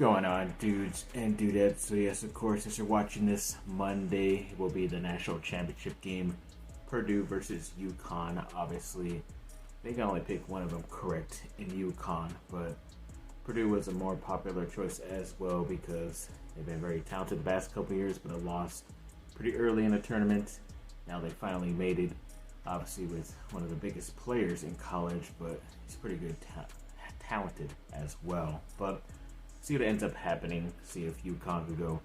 going on, dudes and dudettes? So yes, of course, as you're watching this, Monday will be the national championship game. Purdue versus UConn. Obviously, they can only pick one of them correct in UConn, but Purdue was a more popular choice as well because they've been very talented the past couple years, but have lost pretty early in the tournament. Now they finally made it, obviously with one of the biggest players in college, but he's pretty good, talented as well. But see what ends up happening. See if UConn can go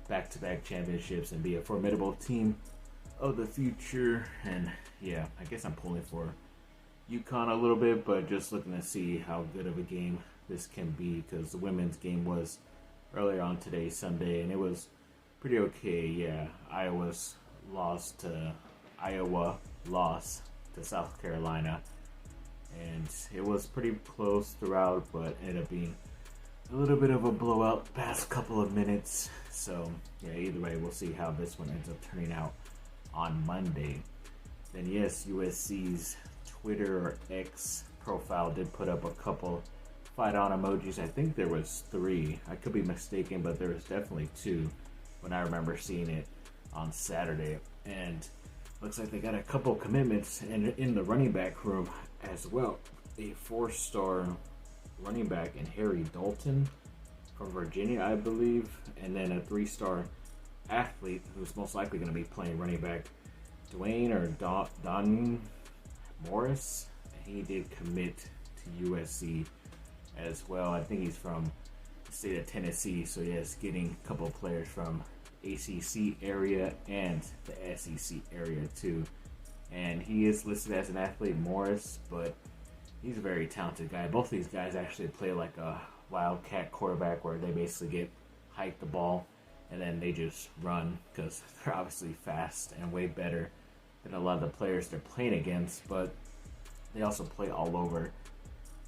back-to-back championships and be a formidable team of the future. And yeah, I guess I'm pulling for UConn a little bit, but just looking to see how good of a game this can be, because the women's game was earlier on today, Sunday, and it was pretty okay. Yeah, Iowa lost to South Carolina, and it was pretty close throughout, but ended up being a little bit of a blowout the past couple of minutes. So yeah, either way, we'll see how this one ends up turning out on Monday. Then yes, USC's Twitter or X profile did put up a couple fight on emojis. I think there was 3. I could be mistaken, but there was definitely 2 when I remember seeing it on Saturday. And looks like they got a couple commitments in the running back room as well. A 4-star running back in Harry Dalton from Virginia, I believe, and then a 3-star athlete who's most likely going to be playing running back, Daune or Daune Morris. He did commit to USC as well. I think he's from the state of Tennessee, so yes, getting a couple of players from ACC area and the SEC area too. And he is listed as an athlete, Morris, but he's a very talented guy. Both of these guys actually play like a wildcat quarterback, where they basically get hike the ball and then they just run, because they're obviously fast and way better than a lot of the players they're playing against. But they also play all over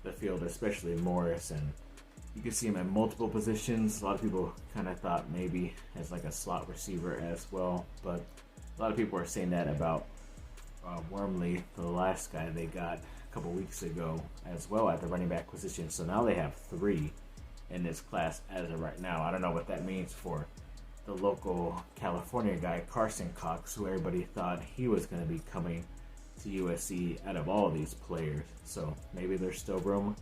the field, especially Morris, and you can see him in multiple positions. A lot of people kind of thought maybe as like a slot receiver as well, but a lot of people are saying that about Wormley, the last guy they got a couple weeks ago, as well at the running back position. So now they have 3 in this class as of right now. I don't know what that means for the local California guy, Carson Cox, who everybody thought he was going to be coming to USC out of all these players. So maybe there's still room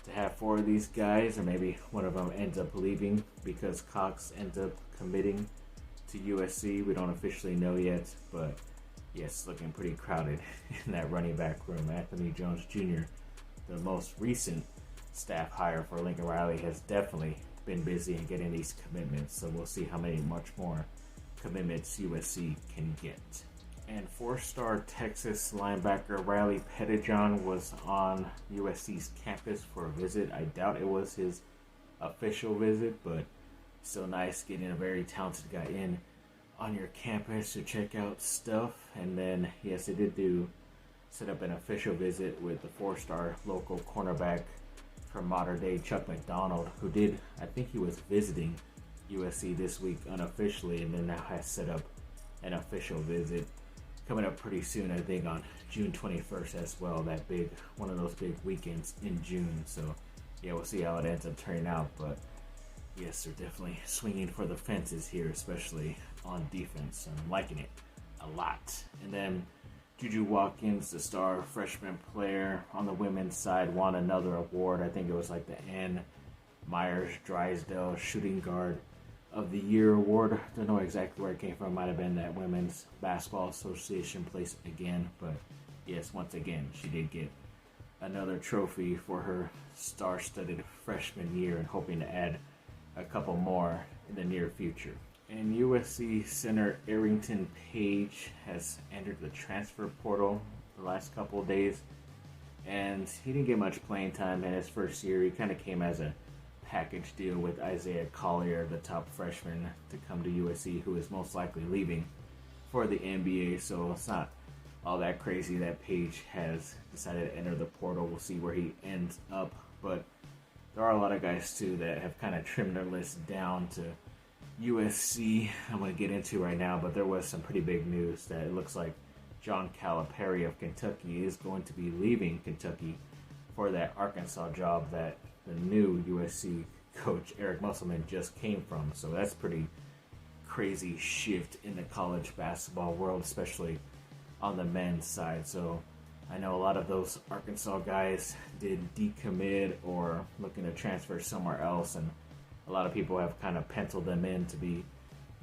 to have 4 of these guys, or maybe one of them ends up leaving because Cox ends up committing to USC. We don't officially know yet, but yes, looking pretty crowded in that running back room. Anthony Jones Jr., the most recent staff hire for Lincoln Riley, has definitely been busy in getting these commitments, so we'll see how much more commitments USC can get. And 4-star Texas linebacker Riley Pettijohn was on USC's campus for a visit. I doubt it was his official visit, but still nice getting a very talented guy in on your campus to check out stuff. And then, yes, they did set up an official visit with the 4-star local cornerback from modern day, Chuck McDonald, who I think he was visiting USC this week unofficially, and then now has set up an official visit coming up pretty soon, I think on June 21st as well, one of those big weekends in June. So yeah, we'll see how it ends up turning out, but yes, they're definitely swinging for the fences here, especially on defense. I'm liking it a lot. And then Juju Watkins, the star freshman player on the women's side, won another award. I think it was like the Ann Myers Drysdale Shooting Guard of the Year award. Don't know exactly where it came from. Might have been that Women's Basketball Association place again. But yes, once again, she did get another trophy for her star-studded freshman year, and hoping to add a couple more in the near future. And USC center Arrington Page has entered the transfer portal the last couple of days, and he didn't get much playing time in his first year. He kind of came as a package deal with Isaiah Collier, the top freshman to come to USC, who is most likely leaving for the NBA. So it's not all that crazy that Page has decided to enter the portal. We'll see where he ends up, but there are a lot of guys too that have kind of trimmed their list down to USC. I'm going to get into right now, but there was some pretty big news that it looks like John Calipari of Kentucky is going to be leaving Kentucky for that Arkansas job that the new USC coach Eric Musselman just came from. So that's pretty crazy shift in the college basketball world, especially on the men's side. So I know a lot of those Arkansas guys did decommit or looking to transfer somewhere else, and a lot of people have kind of penciled them in to be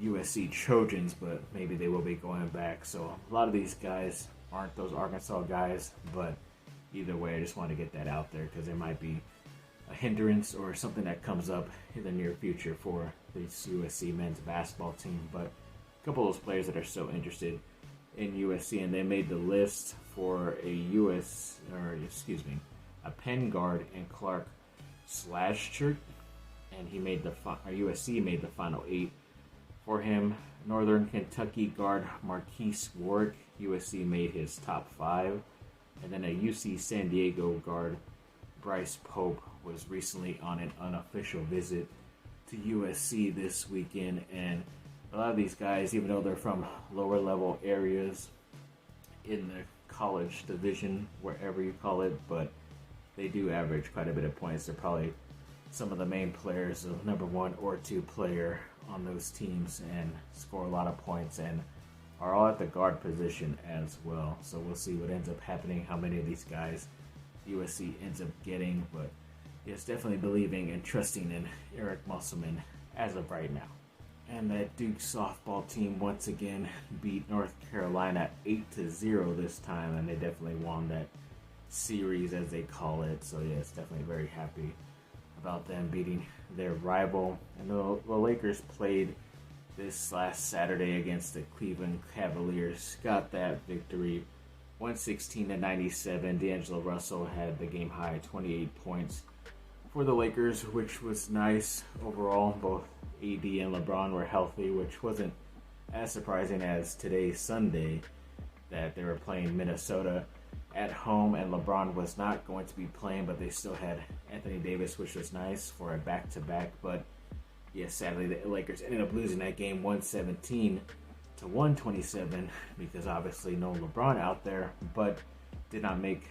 USC Trojans, but maybe they will be going back. So a lot of these guys aren't those Arkansas guys, but either way, I just want to get that out there because there might be a hindrance or something that comes up in the near future for this USC men's basketball team. But a couple of those players that are so interested in USC, and they made the list for a Penn guard and Clark Slashchert, and he made USC made the final 8 for him. Northern Kentucky guard Marquise Warwick, USC made his top 5, and then a UC San Diego guard Bryce Pope was recently on an unofficial visit to USC this weekend. And a lot of these guys, even though they're from lower level areas in the college division, wherever you call it, but they do average quite a bit of points. They're probably some of the main players, the number 1 or 2 player on those teams, and score a lot of points and are all at the guard position as well. So we'll see what ends up happening, how many of these guys USC ends up getting, but it's definitely believing and trusting in Eric Musselman as of right now. And that Duke softball team once again beat North Carolina 8-0 this time, and they definitely won that series, as they call it. So yeah, it's definitely very happy about them beating their rival. And the Lakers played this last Saturday against the Cleveland Cavaliers, got that victory 116-97. D'Angelo Russell had the game high 28 points for the Lakers, which was nice overall. Both AD and LeBron were healthy, which wasn't as surprising as today's Sunday that they were playing Minnesota at home and LeBron was not going to be playing, but they still had Anthony Davis, which was nice for a back-to-back. But yeah, sadly the Lakers ended up losing that game 117-127 because obviously no LeBron out there, but did not make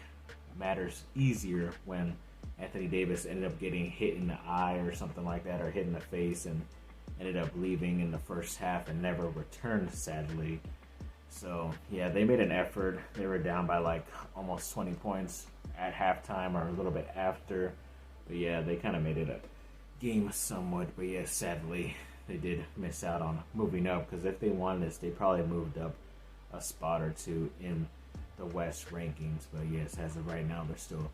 matters easier when Anthony Davis ended up getting hit in the eye or something like that, or hit in the face, and ended up leaving in the first half and never returned, sadly. So yeah, they made an effort. They were down by like almost 20 points at halftime or a little bit after. But yeah, they kind of made it a game somewhat. But yeah, sadly, they did miss out on moving up, because if they won this, they probably moved up a spot or 2 in the West rankings. But yes, as of right now, they're still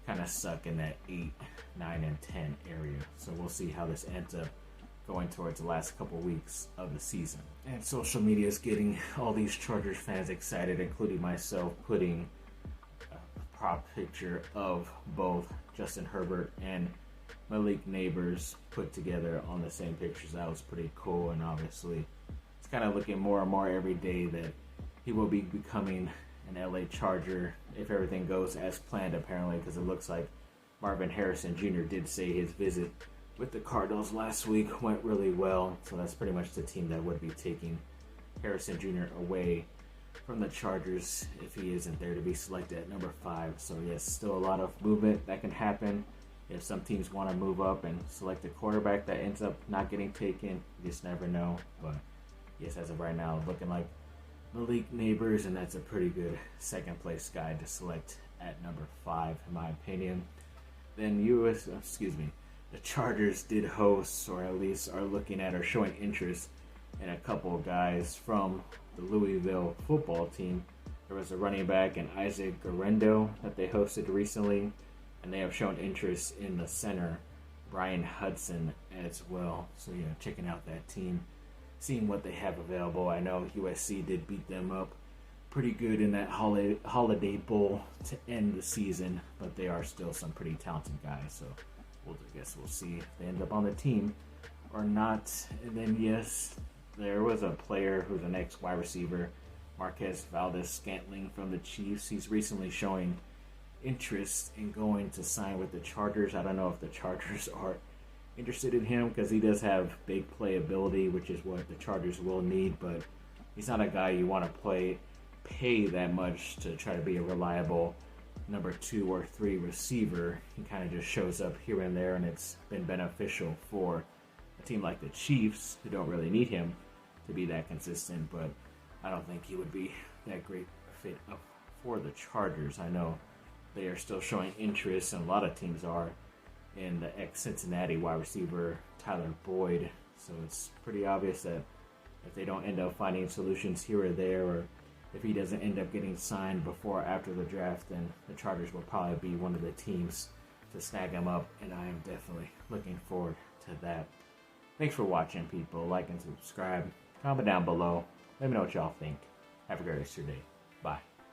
kind of stuck in that 8, 9, and 10 area. So we'll see how this ends up going towards the last couple weeks of the season. And social media is getting all these Chargers fans excited, including myself, putting a prop picture of both Justin Herbert and Malik Neighbors put together on the same pictures. That was pretty cool, and obviously it's kind of looking more and more every day that he will be becoming an LA Charger if everything goes as planned, apparently, because it looks like Marvin Harrison Jr. did say his visit with the Cardinals last week went really well. So that's pretty much the team that would be taking Harrison Jr. away from the Chargers if he isn't there to be selected at number 5. So yes, still a lot of movement that can happen. If some teams want to move up and select a quarterback that ends up not getting taken, you just never know. But yes, as of right now, looking like Malik Neighbors, and that's a pretty good second place guy to select at number 5 in my opinion. Then the Chargers did host, or at least are looking at or showing interest in a couple of guys from the Louisville football team. There was a running back in Isaac Guerrero that they hosted recently, and they have shown interest in the center Brian Hudson as well. So yeah, checking out that team, seeing what they have available. I know USC did beat them up pretty good in that Holiday Bowl to end the season, but they are still some pretty talented guys. So I guess we'll see if they end up on the team or not. And then yes, there was a player who's an ex-wide receiver, Marquez Valdez-Scantling from the Chiefs. He's recently showing interest in going to sign with the Chargers. I don't know if the Chargers are interested in him because he does have big playability, which is what the Chargers will need, but he's not a guy you want to pay that much to try to be a reliable number 2 or 3 receiver. He kind of just shows up here and there, and it's been beneficial for a team like the Chiefs, who don't really need him to be that consistent, but I don't think he would be that great fit for the Chargers. I know they are still showing interest, and a lot of teams are, in the ex-Cincinnati wide receiver Tyler Boyd. So it's pretty obvious that if they don't end up finding solutions here or there, or if he doesn't end up getting signed before or after the draft, then the Chargers will probably be one of the teams to snag him up, and I am definitely looking forward to that. Thanks for watching, people. Like and subscribe. Comment down below. Let me know what y'all think. Have a great rest of your day. Bye.